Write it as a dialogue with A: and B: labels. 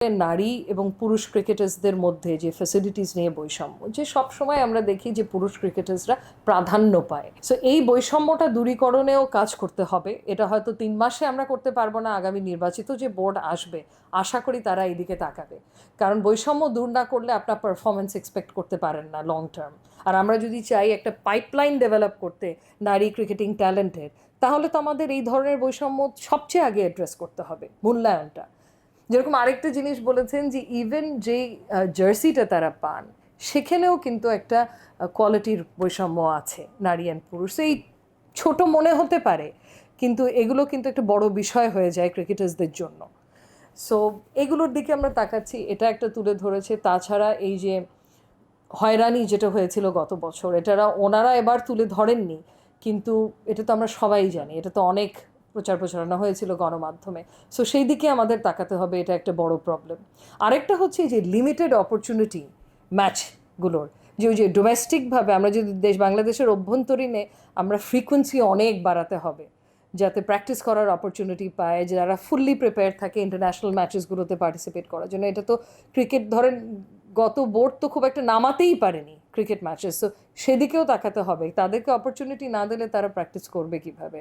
A: নারী এবং পুরুষ ক্রিকেটার্সদের মধ্যে যে ফ্যাসিলিটিস নিয়ে বৈষম্য, যে সব সময় আমরা দেখি যে পুরুষ ক্রিকেটার্সরা প্রাধান্য পায়। সো এই বৈষম্যটা দূরীকরণেও কাজ করতে হবে। এটা হয়তো 3 মাসে আমরা করতে পারবো না, আগামী নির্বাচিত যে বোর্ড আসবে আশা করি তারা এইদিকে তাকাবে। কারণ বৈষম্য দূর না করলে আপনার পারফরমেন্স এক্সপেক্ট করতে পারেন না লং টার্ম। আর আমরা যদি চাই একটা পাইপলাইন ডেভেলপ করতে নারী ক্রিকেটিং ট্যালেন্টের, তাহলে তো আমাদের এই ধরনের বৈষম্য সবচেয়ে আগে অ্যাড্রেস করতে হবে, মূল্যায়নটা। যেরকম আরেকটা জিনিস বলেছেন যে ইভেন যেই জার্সিটা তারা পান সেখানেও কিন্তু একটা কোয়ালিটির বৈষম্য আছে নারী অ্যান্ড পুরুষ। এই ছোট মনে হতে পারে, কিন্তু এগুলো কিন্তু একটা বড় বিষয় হয়ে যায় ক্রিকেটার্সদের জন্য। সো এগুলোর দিকে আমরা তাকাচ্ছি, এটা একটা তুলে ধরেছে। তাছাড়া এই যে হয়রানি যেটা হয়েছিল গত বছর, ওনারা এবার তুলে ধরেননি, কিন্তু এটা তো আমরা সবাই জানি, এটা তো অনেক প্রচার প্রচারণা হয়েছিল গণমাধ্যমে। সো সেই দিকে আমাদের তাকাতে হবে, এটা একটা বড় প্রবলেম। আরেকটা হচ্ছে যে লিমিটেড অপরচুনিটি ম্যাচগুলোর, যে ওই যে ডোমেস্টিকভাবে আমরা যদি বাংলাদেশের অভ্যন্তরীণে আমরা ফ্রিকোয়েন্সি অনেক বাড়াতে হবে, যাতে প্র্যাকটিস করার অপরচুনিটি পায়, যারা ফুললি প্রিপেয়ার থাকে ইন্টারন্যাশনাল ম্যাচেসগুলোতে পার্টিসিপেট করার জন্য। এটা তো ক্রিকেট ধরেন গত বোর্ড তো খুব একটা নামাতেই পারেনি ক্রিকেট ম্যাচেস, তো সেদিকেও তাকাতে হবে। তাদেরকে অপরচুনিটি না দিলে তারা প্র্যাকটিস করবে কিভাবে?